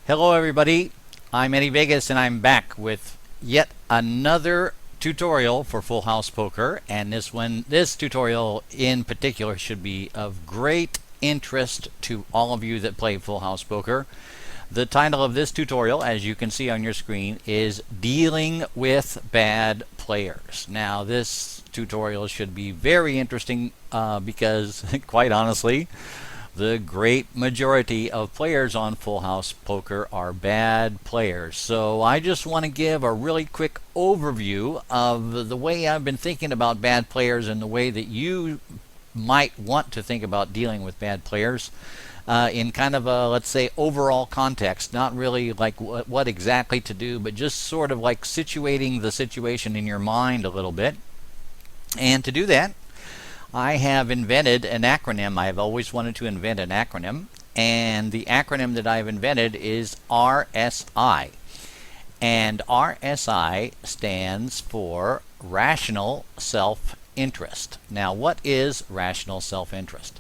Hello everybody, I'm Eddie Vegas and I'm back with yet another tutorial for Full House Poker, and this tutorial in particular should be of great interest to all of you that play Full House Poker. The title of this tutorial, as you can see on your screen, is Dealing with Bad Players. Now this tutorial should be very interesting because quite honestly, the great majority of players on Full House Poker are bad players. So I just want to give a really quick overview of the way I've been thinking about bad players and the way that you might want to think about dealing with bad players in kind of a, let's say, overall context. Not really like what exactly to do, but just sort of like situating the situation in your mind a little bit. And to do that, I have invented an acronym. I've always wanted to invent an acronym, and the acronym that I've invented is RSI. And RSI stands for Rational Self-Interest. Now, what is rational self-interest?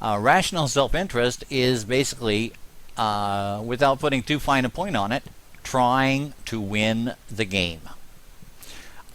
Rational self-interest is basically, without putting too fine a point on it, trying to win the game.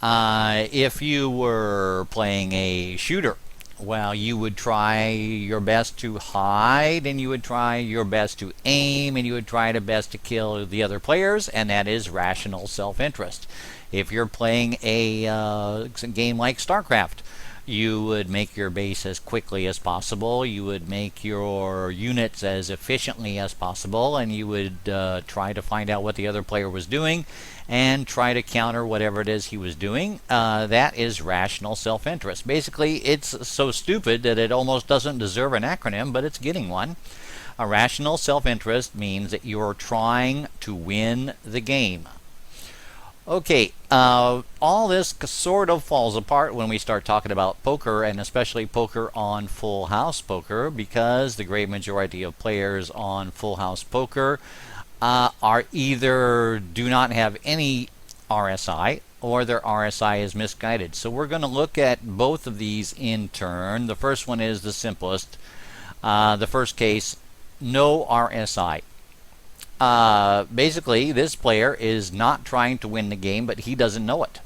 If you were playing a shooter, well, you would try your best to hide, and you would try your best to aim, and you would try your best to kill the other players, and that is rational self-interest. If you're playing a game like StarCraft, you would make your base as quickly as possible, you would make your units as efficiently as possible, and you would try to find out what the other player was doing and try to counter whatever it is he was doing. That is rational self-interest. Basically, it's so stupid that it almost doesn't deserve an acronym, but it's getting one. A rational self-interest means that you're trying to win the game. Okay, all this sort of falls apart when we start talking about poker, and especially poker on Full House Poker, because the great majority of players on Full House Poker are either do not have any RSI or their RSI is misguided. So we're going to look at both of these in turn. The first one is the simplest. The first case, no RSI. Basically, this player is not trying to win the game, but he doesn't know it.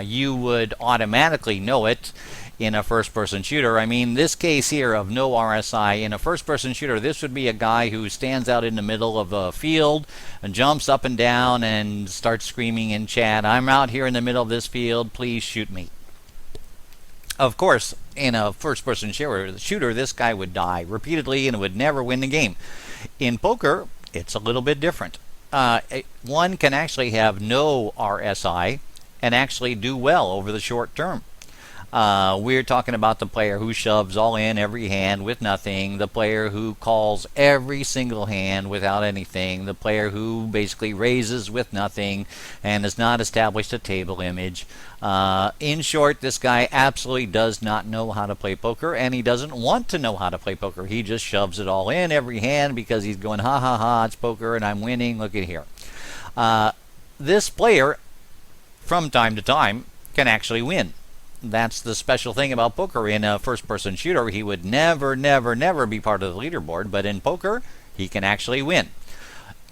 You would automatically know it in a first-person shooter. I mean, this case here of no RSI, in a first-person shooter, this would be a guy who stands out in the middle of a field and jumps up and down and starts screaming in chat, "I'm out here in the middle of this field, please shoot me." Of course, in a first-person shooter, this guy would die repeatedly and would never win the game. In poker, it's a little bit different. One can actually have no RSI and actually do well over the short term. We're talking about the player who shoves all in every hand with nothing, the player who calls every single hand without anything, the player who basically raises with nothing and has not established a table image. In short, this guy absolutely does not know how to play poker, and he doesn't want to know how to play poker. He just shoves it all in every hand because he's going, ha ha ha, it's poker and I'm winning, look at here. This player, from time to time, can actually win. That's the special thing about poker. In a first-person shooter, he would never, never, never be part of the leaderboard, but in poker, he can actually win.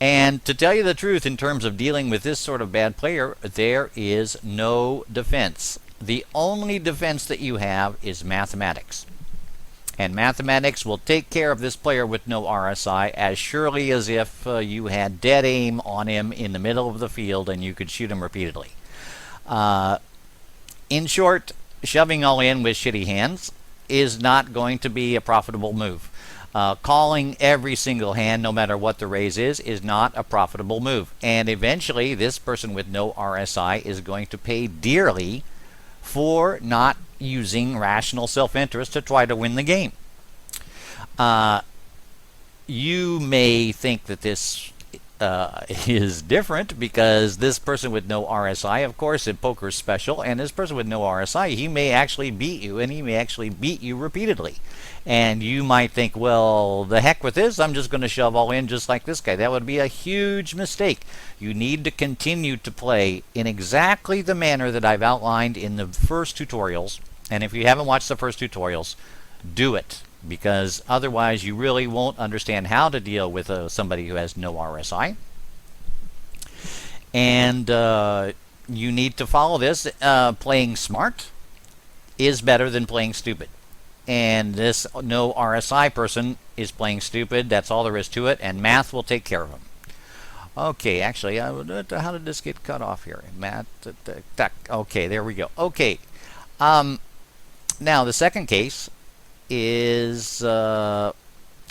And to tell you the truth, in terms of dealing with this sort of bad player, there is no defense. The only defense that you have is mathematics. And mathematics will take care of this player with no RSI as surely as if you had dead aim on him in the middle of the field and you could shoot him repeatedly. In short, shoving all in with shitty hands is not going to be a profitable move. Calling every single hand, no matter what the raise is not a profitable move. And eventually, this person with no RSI is going to pay dearly for not using rational self-interest to try to win the game. You may think that this is different because this person with no RSI, of course, in poker is special, and this person with no RSI, he may actually beat you, and he may actually beat you repeatedly. And you might think, well, the heck with this, I'm just going to shove all in just like this guy. That would be a huge mistake. You need to continue to play in exactly the manner that I've outlined in the first tutorials. And if you haven't watched the first tutorials, do it. because otherwise you really won't understand how to deal with somebody who has no RSI. And you need to follow this. Playing smart is better than playing stupid. And this no RSI person is playing stupid. That's all there is to it, and math will take care of him. Okay, actually, how did this get cut off here? Math. Okay, there we go. Okay. Now, the second case is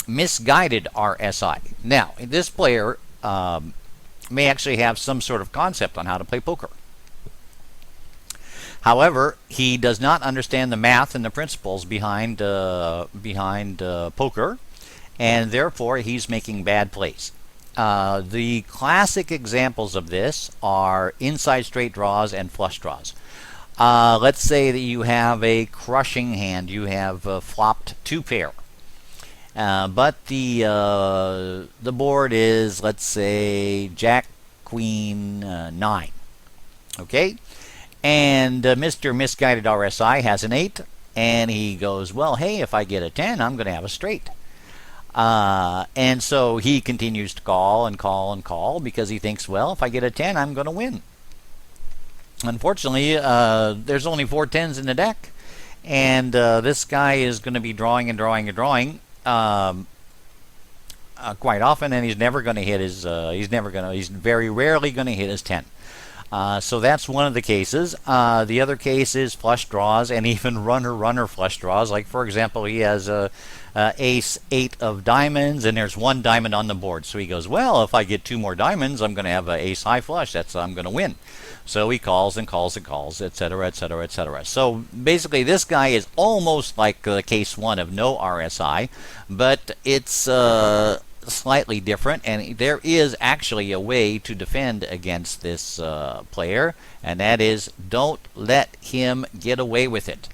misguided RSI. Now, this player may actually have some sort of concept on how to play poker. However, he does not understand the math and the principles behind poker, and therefore he's making bad plays. The classic examples of this are inside straight draws and flush draws. Let's say that you have a crushing hand. You have flopped 2 pair. But the board is, let's say, Jack, Queen, 9. Okay? And Mr. Misguided RSI has an 8, and he goes, well, hey, if I get a 10, I'm going to have a straight. And so he continues to call and call and call because he thinks, well, if I get a 10, I'm going to win. Unfortunately, there's only 4 10s in the deck, and this guy is going to be drawing and drawing and drawing quite often, and he's never going to hit his. He's very rarely going to hit his 10. So that's one of the cases. The other case is flush draws and even runner flush draws. Like, for example, he has ace 8 of diamonds, and there's 1 diamond on the board. So he goes, well, if I get 2 more diamonds, I'm going to have an ace high flush. I'm going to win. So he calls and calls and calls, etc., etc., etc. So basically, this guy is almost like case 1 of no RSI, but it's slightly different, and there is actually a way to defend against this player, and that is don't let him get away with it.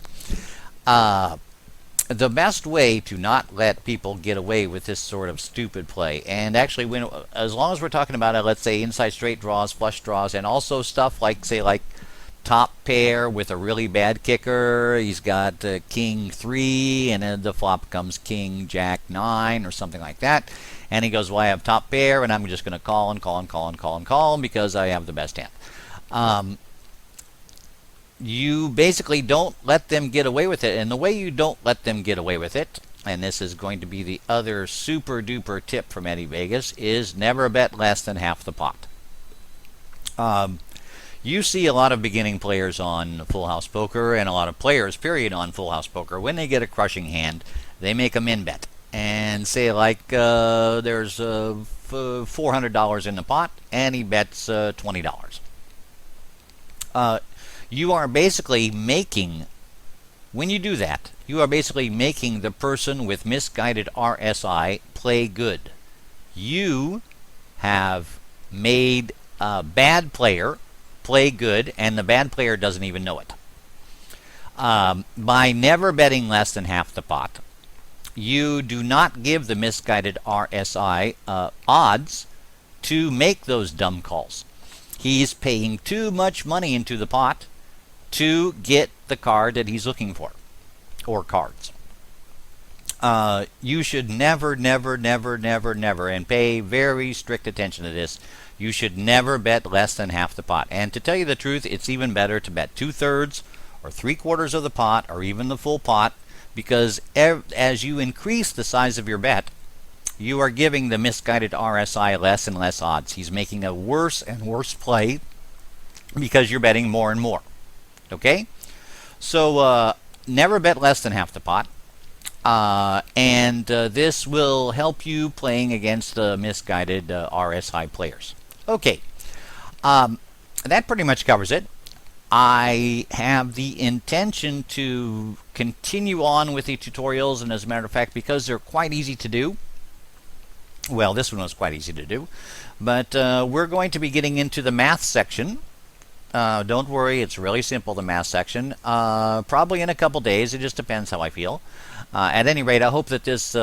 The best way to not let people get away with this sort of stupid play, and actually, as long as we're talking about, let's say, inside straight draws, flush draws, and also stuff like, say, like top pair with a really bad kicker. He's got king 3, and then the flop comes king jack 9 or something like that. And he goes, well, I have top pair, and I'm just going to call and call and call and call and call because I have the best hand. You basically don't let them get away with it. And the way you don't let them get away with it, and this is going to be the other super duper tip from Eddie Vegas, is never bet less than half the pot. You see a lot of beginning players on Full House Poker, and a lot of players, period, on Full House Poker. When they get a crushing hand, they make a min bet. And say, like, there's $400 in the pot, and he bets $20. You are basically making, when you do that, you are basically making the person with misguided RSI play good. You have made a bad player play good, and the bad player doesn't even know it. By never betting less than half the pot, you do not give the misguided RSI odds to make those dumb calls. He's paying too much money into the pot to get the card that he's looking for, or cards. You should never, and pay very strict attention to this, you should never bet less than half the pot. And to tell you the truth, it's even better to bet 2/3 or 3/4 of the pot, or even the full pot, because as you increase the size of your bet, you are giving the misguided RSI less and less odds. He's making a worse and worse play because you're betting more and more. Okay? So never bet less than half the pot. And this will help you playing against misguided RSI players. Okay. That pretty much covers it. I have the intention to continue on with the tutorials, and as a matter of fact, because they're quite easy to do, well, this one was quite easy to do, but we're going to be getting into the math section. Don't worry, it's really simple, the math section. Probably in a couple days, it just depends how I feel. At any rate, I hope that this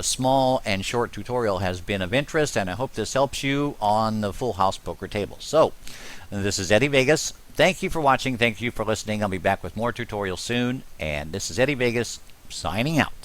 small and short tutorial has been of interest, and I hope this helps you on the Full House Poker table. So, this is Eddie Vegas. Thank you for watching. Thank you for listening. I'll be back with more tutorials soon. And this is Eddie Vegas signing out.